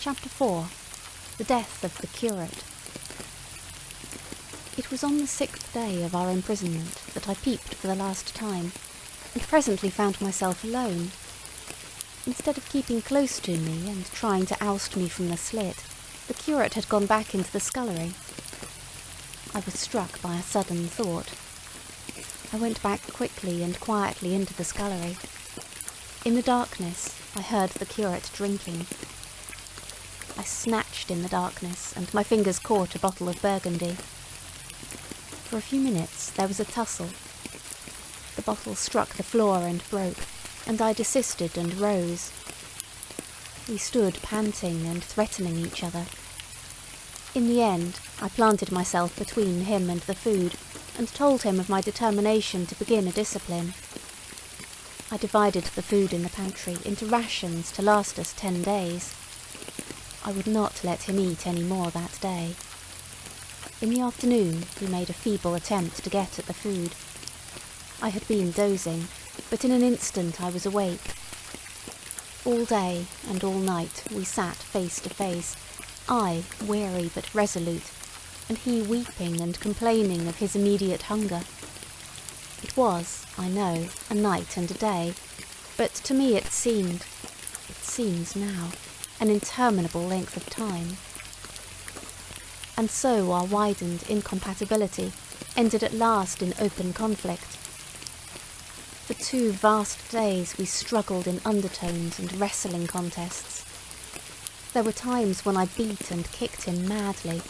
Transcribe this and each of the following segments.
Chapter 4. The Death of the Curate. It was on the 6th day of our imprisonment that I peeped for the last time, and presently found myself alone. Instead of keeping close to me and trying to oust me from the slit, the curate had gone back into the scullery. I was struck by a sudden thought. I went back quickly and quietly into the scullery. In the darkness, I heard the curate drinking. I snatched in the darkness, and my fingers caught a bottle of Burgundy. For a few minutes there was a tussle. The bottle struck the floor and broke, and I desisted and rose. We stood panting and threatening each other. In the end, I planted myself between him and the food, and told him of my determination to begin a discipline. I divided the food in the pantry into rations to last us 10 days. I would not let him eat any more that day. In the afternoon, he made a feeble attempt to get at the food. I had been dozing, but in an instant I was awake. All day and all night we sat face to face, I weary but resolute, and he weeping and complaining of his immediate hunger. It was, I know, a night and a day, but to me it seems now, an interminable length of time. And so our widened incompatibility ended at last in open conflict. For 2 vast days we struggled in undertones and wrestling contests. There were times when I beat and kicked him madly,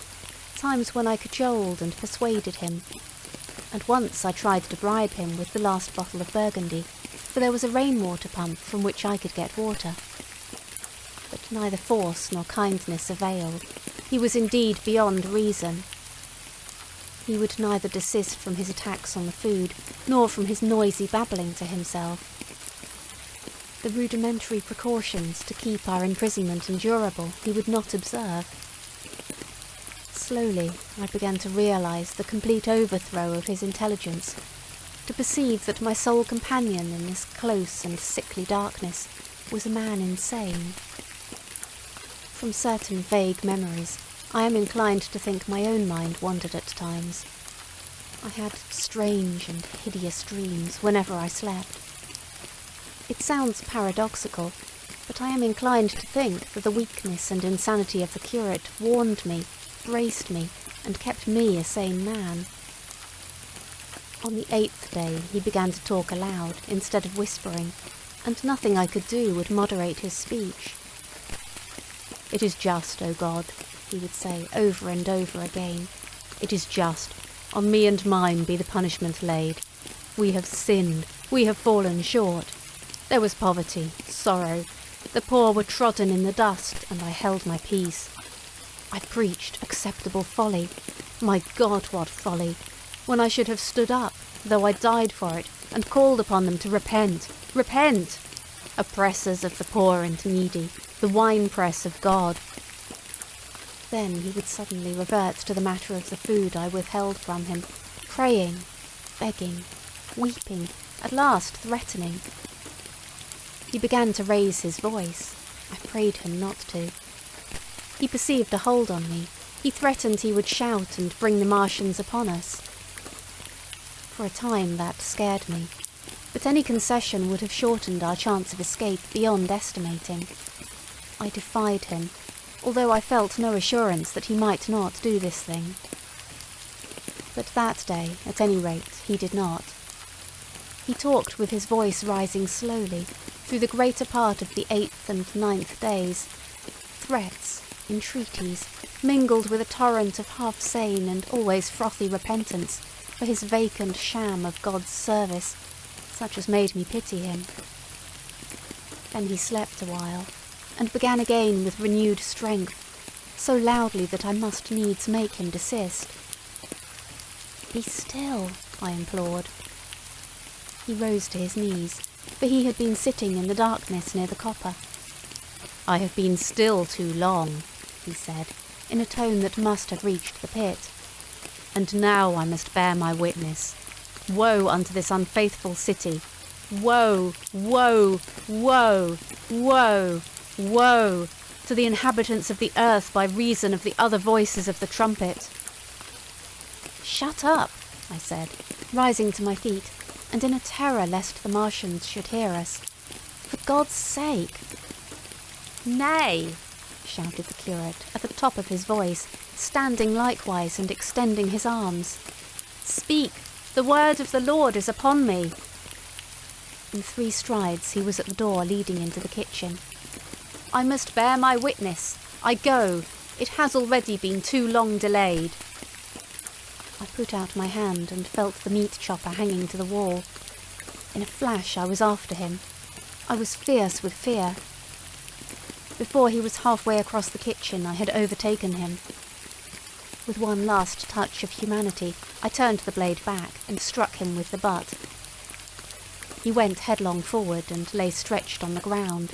times when I cajoled and persuaded him, and once I tried to bribe him with the last bottle of Burgundy, for there was a rainwater pump from which I could get water. But neither force nor kindness availed. He was indeed beyond reason. He would neither desist from his attacks on the food, nor from his noisy babbling to himself. The rudimentary precautions to keep our imprisonment endurable he would not observe. Slowly I began to realize the complete overthrow of his intelligence, to perceive that my sole companion in this close and sickly darkness was a man insane. From certain vague memories, I am inclined to think my own mind wandered at times. I had strange and hideous dreams whenever I slept. It sounds paradoxical, but I am inclined to think that the weakness and insanity of the curate warned me, braced me, and kept me a sane man. On the 8th day he began to talk aloud instead of whispering, and nothing I could do would moderate his speech. "It is just, O God," he would say over and over again. "It is just. On me and mine be the punishment laid. We have sinned. We have fallen short. There was poverty, sorrow. The poor were trodden in the dust, and I held my peace. I preached acceptable folly. My God, what folly! When I should have stood up, though I died for it, and called upon them to repent. Repent! Oppressors of the poor and needy, the winepress of God." Then he would suddenly revert to the matter of the food I withheld from him, praying, begging, weeping, at last threatening. He began to raise his voice. I prayed him not to. He perceived a hold on me. He threatened he would shout and bring the Martians upon us. For a time that scared me, but any concession would have shortened our chance of escape beyond estimating. I defied him, although I felt no assurance that he might not do this thing. But that day, at any rate, he did not. He talked with his voice rising slowly, through the greater part of the 8th and 9th days, threats, entreaties, mingled with a torrent of half-sane and always frothy repentance for his vacant sham of God's service, such as made me pity him. Then he slept a while, and began again with renewed strength, so loudly that I must needs make him desist. "Be still," I implored. He rose to his knees, for he had been sitting in the darkness near the copper. "I have been still too long," he said, in a tone that must have reached the pit. "And now I must bear my witness. Woe unto this unfaithful city! Woe, woe, woe, woe, woe, to the inhabitants of the earth by reason of the other voices of the trumpet." "Shut up," I said, rising to my feet, and in a terror lest the Martians should hear us. "For God's sake!" "Nay!" shouted the curate at the top of his voice, standing likewise and extending his arms. "Speak! The word of the Lord is upon me!" In 3 strides he was at the door leading into the kitchen. "I must bear my witness. I go. It has already been too long delayed." I put out my hand and felt the meat chopper hanging to the wall. In a flash I was after him. I was fierce with fear. Before he was halfway across the kitchen, I had overtaken him. With one last touch of humanity, I turned the blade back and struck him with the butt. He went headlong forward and lay stretched on the ground.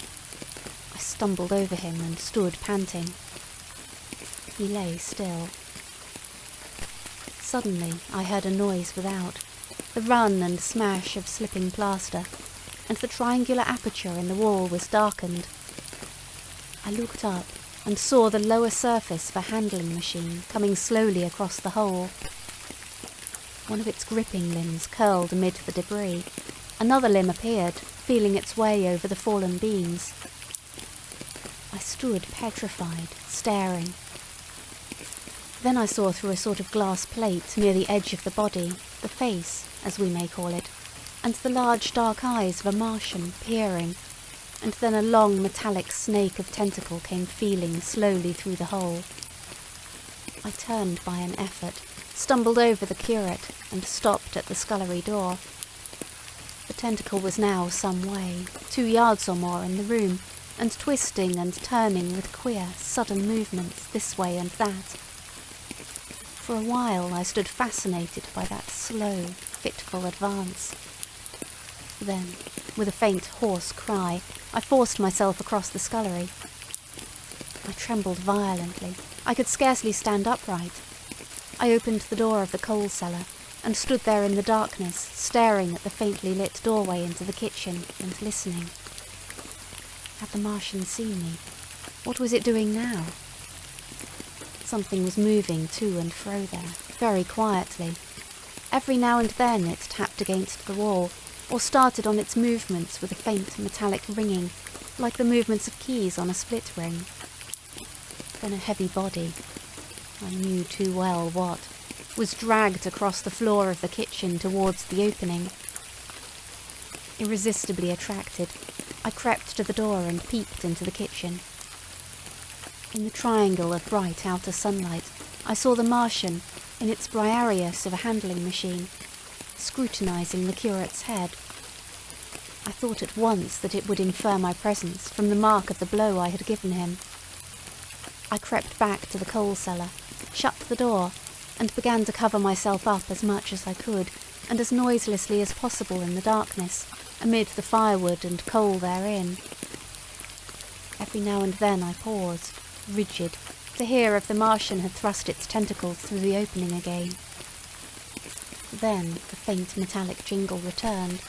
I stumbled over him and stood panting. He lay still. Suddenly I heard a noise without, the run and smash of slipping plaster, and the triangular aperture in the wall was darkened. I looked up and saw the lower surface of a handling machine coming slowly across the hole. One of its gripping limbs curled amid the debris. Another limb appeared, feeling its way over the fallen beams. I stood petrified, staring. Then I saw through a sort of glass plate near the edge of the body, the face, as we may call it, and the large dark eyes of a Martian peering, and then a long metallic snake of tentacle came feeling slowly through the hole. I turned by an effort, stumbled over the curate, and stopped at the scullery door. The tentacle was now some way, 2 yards or more in the room, and twisting and turning with queer, sudden movements this way and that. For a while I stood fascinated by that slow, fitful advance. Then, with a faint, hoarse cry, I forced myself across the scullery. I trembled violently. I could scarcely stand upright. I opened the door of the coal cellar and stood there in the darkness, staring at the faintly lit doorway into the kitchen and listening. Had the Martian seen me? What was it doing now? Something was moving to and fro there, very quietly. Every now and then it tapped against the wall, or started on its movements with a faint metallic ringing, like the movements of keys on a split ring. Then a heavy body, I knew too well what, was dragged across the floor of the kitchen towards the opening. Irresistibly attracted, I crept to the door and peeped into the kitchen. In the triangle of bright outer sunlight, I saw the Martian, in its Briareus of a handling machine, scrutinizing the curate's head. I thought at once that it would infer my presence from the mark of the blow I had given him. I crept back to the coal cellar, shut the door, and began to cover myself up as much as I could, and as noiselessly as possible in the darkness, amid the firewood and coal therein. Every now and then I paused, rigid, to hear if the Martian had thrust its tentacles through the opening again. Then the faint metallic jingle returned.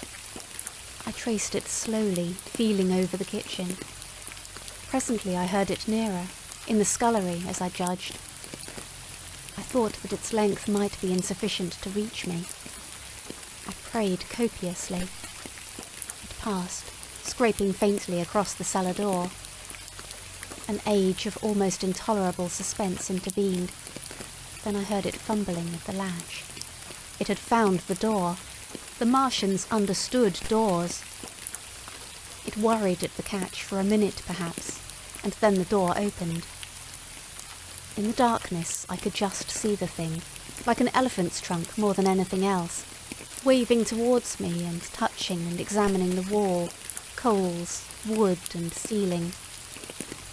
I traced it slowly, feeling over the kitchen. Presently I heard it nearer, in the scullery, as I judged. I thought that its length might be insufficient to reach me. I prayed copiously. It passed, scraping faintly across the cellar door. An age of almost intolerable suspense intervened. Then I heard it fumbling at the latch. It had found the door. The Martians understood doors. It worried at the catch for a minute, perhaps, and then the door opened. In the darkness I could just see the thing, like an elephant's trunk more than anything else, waving towards me and touching and examining the wall, coals, wood and ceiling.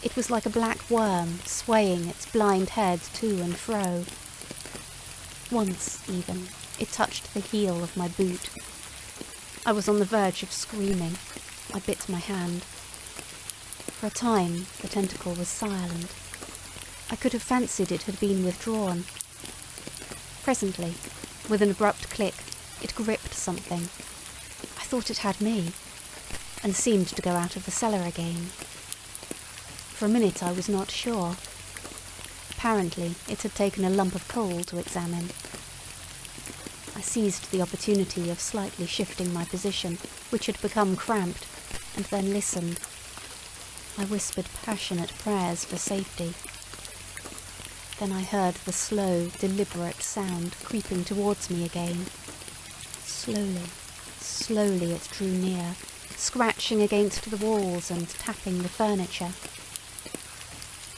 It was like a black worm swaying its blind head to and fro. Once, even, it touched the heel of my boot. I was on the verge of screaming. I bit my hand. For a time, the tentacle was silent. I could have fancied it had been withdrawn. Presently, with an abrupt click, it gripped something. I thought it had me, and seemed to go out of the cellar again. For a minute I was not sure. Apparently it had taken a lump of coal to examine. I seized the opportunity of slightly shifting my position, which had become cramped, and then listened. I whispered passionate prayers for safety. Then I heard the slow, deliberate sound creeping towards me again. Slowly, slowly it drew near, scratching against the walls and tapping the furniture.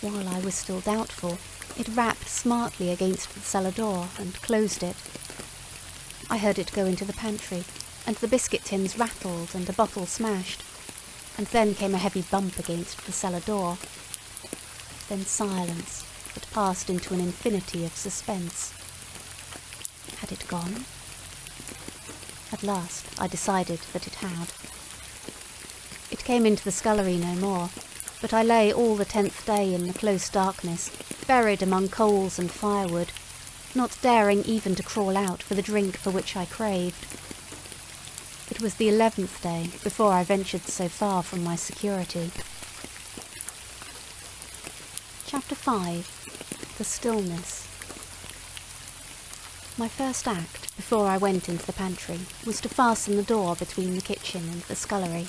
While I was still doubtful, it rapped smartly against the cellar door and closed it. I heard it go into the pantry, and the biscuit tins rattled and a bottle smashed, and then came a heavy bump against the cellar door. Then silence that passed into an infinity of suspense. Had it gone? At last I decided that it had. It came into the scullery no more, but I lay all the 10th day in the close darkness, buried among coals and firewood, not daring even to crawl out for the drink for which I craved. It was the 11th day before I ventured so far from my security. Chapter 5. The Stillness. My first act before I went into the pantry was to fasten the door between the kitchen and the scullery.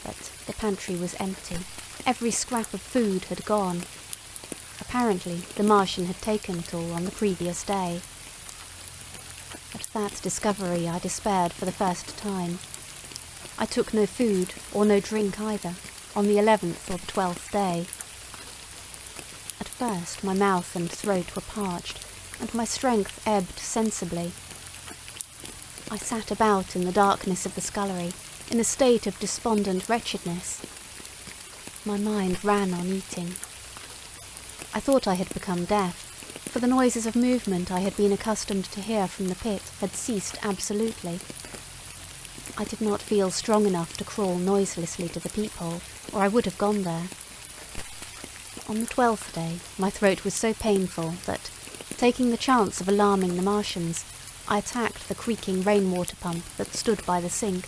But the pantry was empty. Every scrap of food had gone. Apparently, the Martian had taken it all on the previous day. At that discovery I despaired for the first time. I took no food, or no drink either, on the 11th or the 12th day. At first my mouth and throat were parched, and my strength ebbed sensibly. I sat about in the darkness of the scullery, in a state of despondent wretchedness. My mind ran on eating. I thought I had become deaf, for the noises of movement I had been accustomed to hear from the pit had ceased absolutely. I did not feel strong enough to crawl noiselessly to the peephole, or I would have gone there. On the 12th day, my throat was so painful that, taking the chance of alarming the Martians, I attacked the creaking rainwater pump that stood by the sink,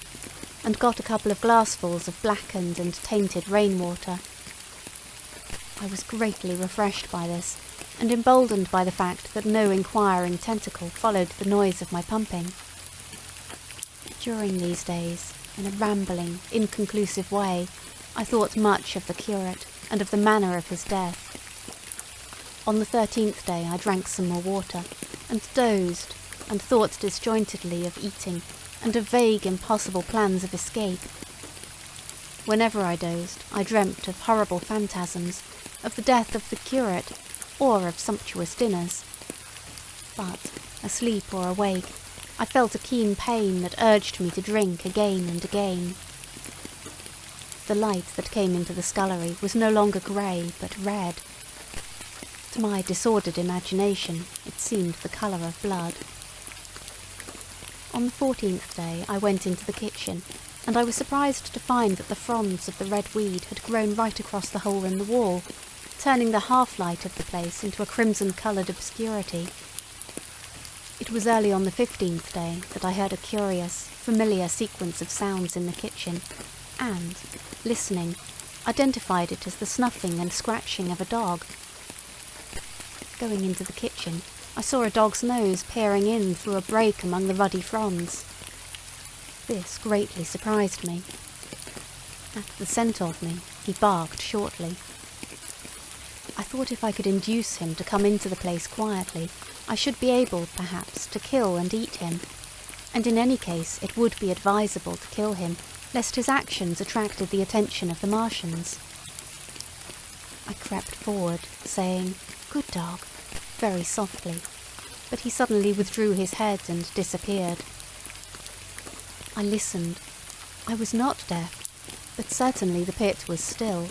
and got a couple of glassfuls of blackened and tainted rainwater. I was greatly refreshed by this, and emboldened by the fact that no inquiring tentacle followed the noise of my pumping. During these days, in a rambling, inconclusive way, I thought much of the curate and of the manner of his death. On the 13th day I drank some more water, and dozed, and thought disjointedly of eating, and of vague, impossible plans of escape. Whenever I dozed, I dreamt of horrible phantasms, of the death of the curate, or of sumptuous dinners. But, asleep or awake, I felt a keen pain that urged me to drink again and again. The light that came into the scullery was no longer grey, but red. To my disordered imagination, it seemed the colour of blood. On the 14th day I went into the kitchen, and I was surprised to find that the fronds of the red weed had grown right across the hole in the wall, turning the half-light of the place into a crimson-coloured obscurity. It was early on the 15th day that I heard a curious, familiar sequence of sounds in the kitchen, and, listening, identified it as the snuffing and scratching of a dog. Going into the kitchen, I saw a dog's nose peering in through a break among the ruddy fronds. This greatly surprised me. At the scent of me, he barked shortly. I thought if I could induce him to come into the place quietly, I should be able, perhaps, to kill and eat him, and in any case it would be advisable to kill him, lest his actions attracted the attention of the Martians. I crept forward, saying, "Good dog," very softly, but he suddenly withdrew his head and disappeared. I listened. I was not deaf, but certainly the pit was still.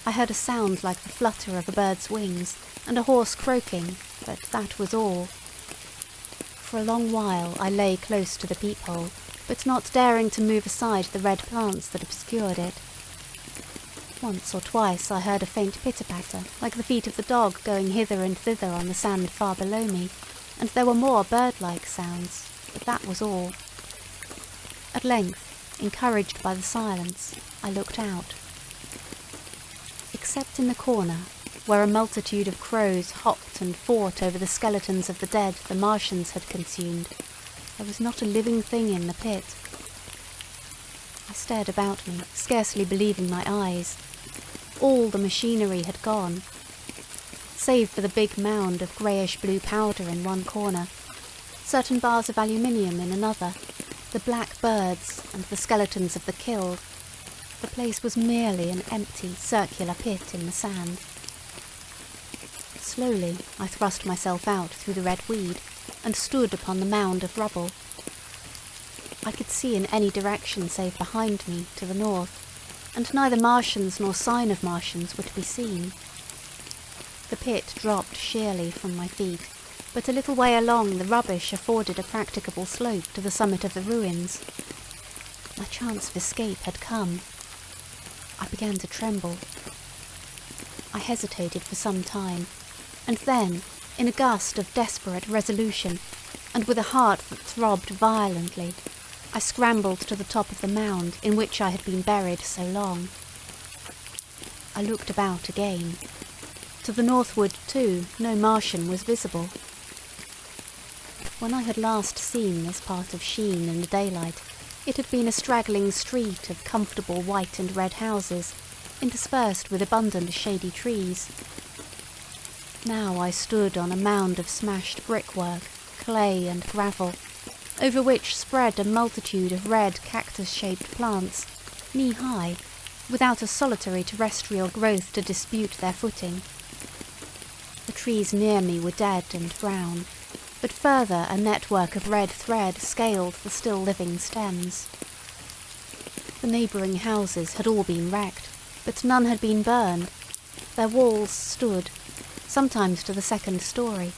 I heard a sound like the flutter of a bird's wings, and a horse croaking, but that was all. For a long while I lay close to the peephole, but not daring to move aside the red plants that obscured it. Once or twice I heard a faint pitter-patter, like the feet of the dog going hither and thither on the sand far below me, and there were more bird-like sounds, but that was all. At length, encouraged by the silence, I looked out. Except in the corner, where a multitude of crows hopped and fought over the skeletons of the dead the Martians had consumed, there was not a living thing in the pit. I stared about me, scarcely believing my eyes. All the machinery had gone. Save for the big mound of greyish-blue powder in one corner, certain bars of aluminium in another, the black birds and the skeletons of the killed, the place was merely an empty, circular pit in the sand. Slowly I thrust myself out through the red weed and stood upon the mound of rubble. I could see in any direction save behind me, to the north, and neither Martians nor sign of Martians were to be seen. The pit dropped sheerly from my feet, but a little way along the rubbish afforded a practicable slope to the summit of the ruins. My chance of escape had come. I began to tremble. I hesitated for some time, and then, in a gust of desperate resolution, and with a heart that throbbed violently, I scrambled to the top of the mound in which I had been buried so long. I looked about again. To the northward, too, no Martian was visible. When I had last seen this part of Sheen in the daylight, it had been a straggling street of comfortable white and red houses, interspersed with abundant shady trees. Now I stood on a mound of smashed brickwork, clay and gravel, over which spread a multitude of red cactus-shaped plants, knee-high, without a solitary terrestrial growth to dispute their footing. The trees near me were dead and brown, but further a network of red thread scaled the still living stems. The neighbouring houses had all been wrecked, but none had been burned. Their walls stood, sometimes to the second story,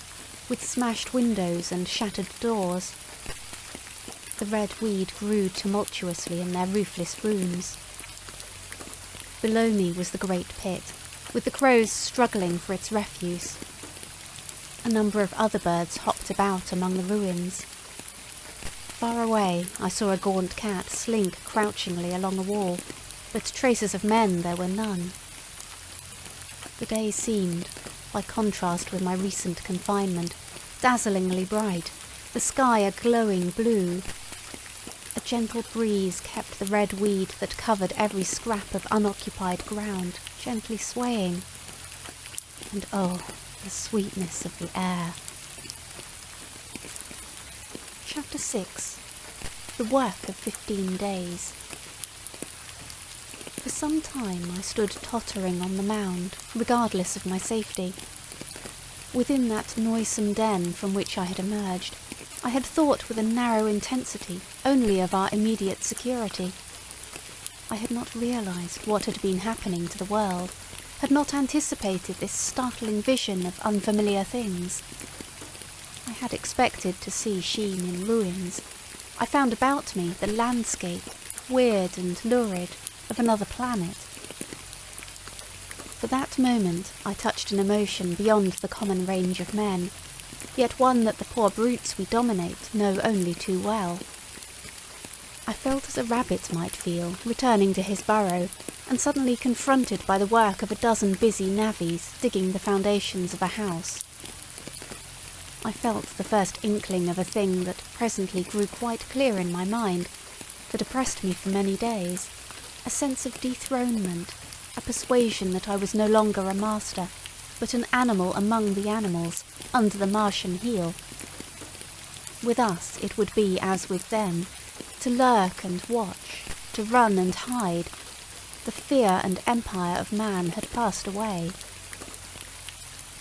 with smashed windows and shattered doors. The red weed grew tumultuously in their roofless rooms. Below me was the great pit, with the crows struggling for its refuse. A number of other birds hopped about among the ruins. Far away I saw a gaunt cat slink crouchingly along a wall, but traces of men there were none. The day seemed, by contrast with my recent confinement, dazzlingly bright, the sky a glowing blue. A gentle breeze kept the red weed that covered every scrap of unoccupied ground gently swaying. And oh, the sweetness of the air. Chapter 6. The Work of 15 Days. For some time I stood tottering on the mound, regardless of my safety. Within that noisome den from which I had emerged, I had thought with a narrow intensity only of our immediate security. I had not realised what had been happening to the world, had not anticipated this startling vision of unfamiliar things. I had expected to see Sheen in ruins. I found about me the landscape, weird and lurid, of another planet. For that moment I touched an emotion beyond the common range of men, yet one that the poor brutes we dominate know only too well. I felt as a rabbit might feel returning to his burrow and suddenly confronted by the work of a dozen busy navvies digging the foundations of a house. I felt the first inkling of a thing that presently grew quite clear in my mind, that oppressed me for many days, a sense of dethronement, a persuasion that I was no longer a master, but an animal among the animals, under the Martian heel. With us it would be as with them, to lurk and watch, to run and hide. The fear and empire of man had passed away.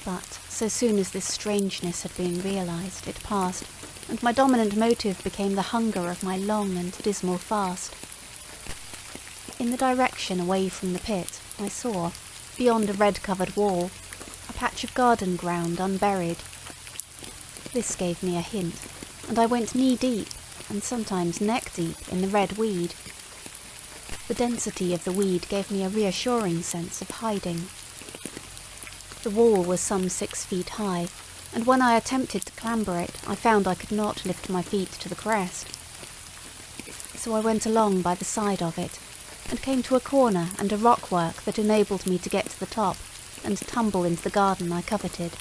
But so soon as this strangeness had been realised, it passed, and my dominant motive became the hunger of my long and dismal fast. In the direction away from the pit, I saw, beyond a red-covered wall, a patch of garden ground unburied. This gave me a hint, and I went knee-deep, and sometimes neck-deep, in the red weed. The density of the weed gave me a reassuring sense of hiding. The wall was some 6 feet high, and when I attempted to clamber it, I found I could not lift my feet to the crest. So I went along by the side of it, and came to a corner and a rockwork that enabled me to get to the top and tumble into the garden I coveted.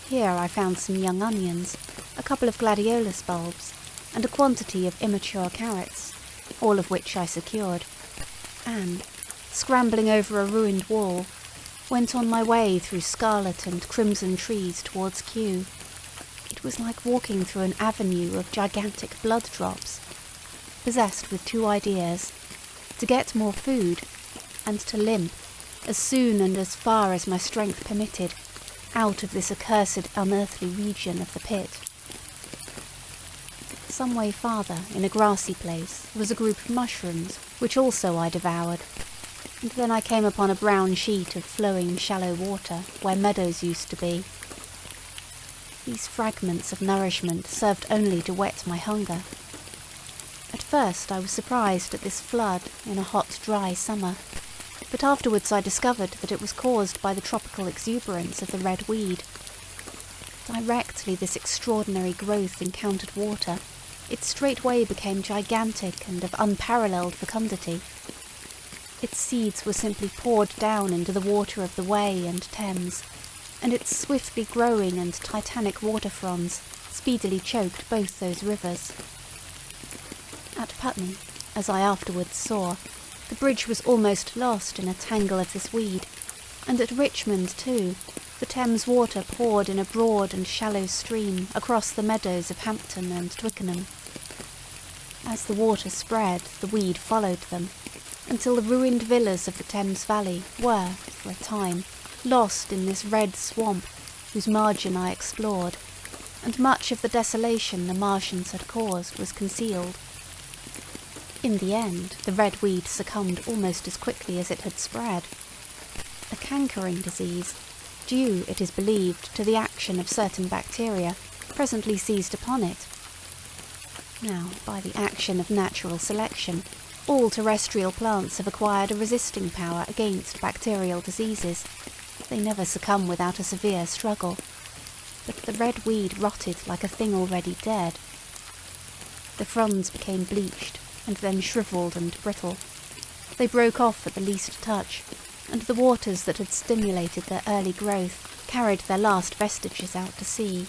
Here I found some young onions, a couple of gladiolus bulbs, and a quantity of immature carrots, all of which I secured, and, scrambling over a ruined wall, went on my way through scarlet and crimson trees towards Kew. It was like walking through an avenue of gigantic blood drops, possessed with two ideas: to get more food, and to limp, as soon and as far as my strength permitted, out of this accursed unearthly region of the pit. Some way farther, in a grassy place, was a group of mushrooms, which also I devoured, and then I came upon a brown sheet of flowing shallow water where meadows used to be. These fragments of nourishment served only to whet my hunger. At first I was surprised at this flood in a hot, dry summer, but afterwards I discovered that it was caused by the tropical exuberance of the red weed. Directly this extraordinary growth encountered water, it straightway became gigantic and of unparalleled fecundity. Its seeds were simply poured down into the water of the Wey and Thames, and its swiftly growing and titanic water fronds speedily choked both those rivers. At Putney, as I afterwards saw, the bridge was almost lost in a tangle of this weed, and at Richmond, too, the Thames water poured in a broad and shallow stream across the meadows of Hampton and Twickenham. As the water spread, the weed followed them, until the ruined villas of the Thames Valley were, for a time, lost in this red swamp whose margin I explored, and much of the desolation the Martians had caused was concealed. In the end, the red weed succumbed almost as quickly as it had spread. A cankering disease, due, it is believed, to the action of certain bacteria, presently seized upon it. Now, by the action of natural selection, all terrestrial plants have acquired a resisting power against bacterial diseases. They never succumb without a severe struggle. But the red weed rotted like a thing already dead. The fronds became bleached, and then shriveled and brittle. They broke off at the least touch, and the waters that had stimulated their early growth carried their last vestiges out to sea.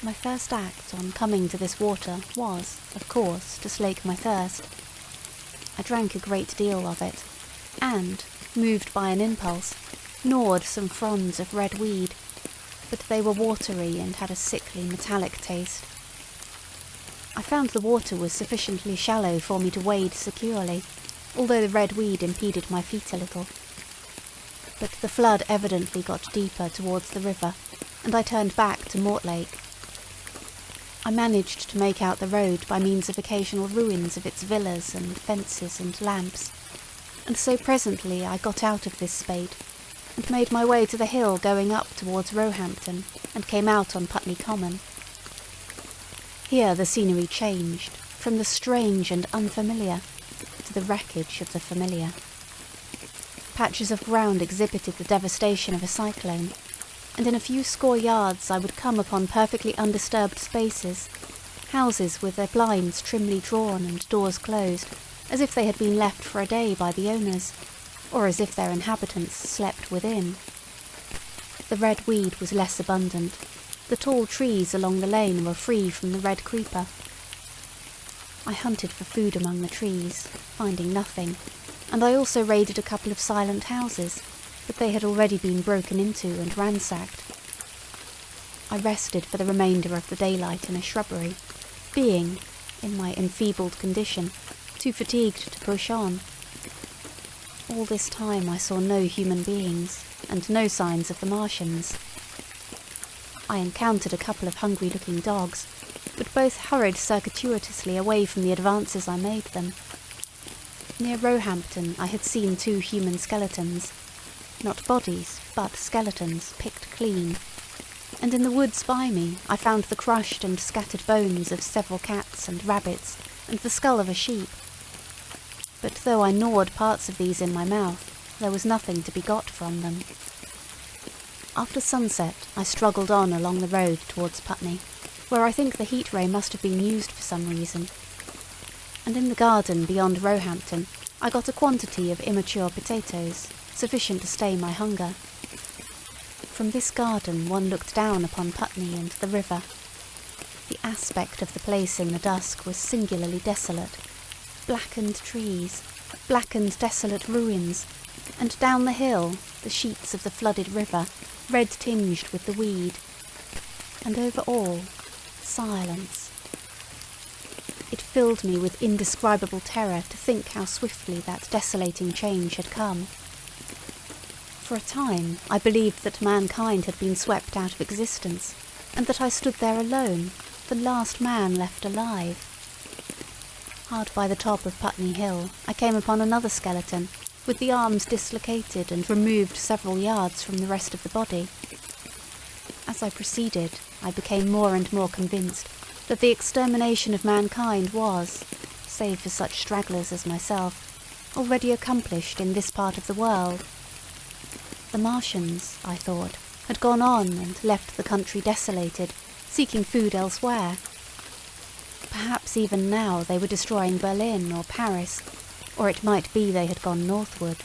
My first act on coming to this water was, of course, to slake my thirst. I drank a great deal of it, and, moved by an impulse, gnawed some fronds of red weed, but they were watery and had a sickly metallic taste. I found the water was sufficiently shallow for me to wade securely, although the red weed impeded my feet a little. But the flood evidently got deeper towards the river, and I turned back to Mortlake. I managed to make out the road by means of occasional ruins of its villas and fences and lamps, and so presently I got out of this spate, and made my way to the hill going up towards Roehampton, and came out on Putney Common. Here the scenery changed, from the strange and unfamiliar to the wreckage of the familiar. Patches of ground exhibited the devastation of a cyclone, and in a few score yards I would come upon perfectly undisturbed spaces, houses with their blinds trimly drawn and doors closed, as if they had been left for a day by the owners, or as if their inhabitants slept within. The red weed was less abundant. The tall trees along the lane were free from the red creeper. I hunted for food among the trees, finding nothing, and I also raided a couple of silent houses, but they had already been broken into and ransacked. I rested for the remainder of the daylight in a shrubbery, being, in my enfeebled condition, too fatigued to push on. All this time I saw no human beings, and no signs of the Martians. I encountered a couple of hungry-looking dogs, but both hurried circuitously away from the advances I made them. Near Roehampton I had seen 2 human skeletons, not bodies, but skeletons, picked clean, and in the woods by me I found the crushed and scattered bones of several cats and rabbits, and the skull of a sheep. But though I gnawed parts of these in my mouth, there was nothing to be got from them. After sunset I struggled on along the road towards Putney, where I think the heat ray must have been used for some reason. and in the garden beyond Roehampton I got a quantity of immature potatoes, sufficient to stay my hunger. From this garden one looked down upon Putney and the river. The aspect of the place in the dusk was singularly desolate. Blackened trees, blackened desolate ruins, and down the hill the sheets of the flooded river, red tinged with the weed. And over all, silence. It filled me with indescribable terror to think how swiftly that desolating change had come. For a time I believed that mankind had been swept out of existence, and that I stood there alone, the last man left alive. Hard by the top of Putney Hill I came upon another skeleton, with the arms dislocated and removed several yards from the rest of the body. As I proceeded, I became more and more convinced that the extermination of mankind was, save for such stragglers as myself, already accomplished in this part of the world. The Martians, I thought, had gone on and left the country desolated, seeking food elsewhere. Perhaps even now they were destroying Berlin or Paris, or it might be they had gone northward.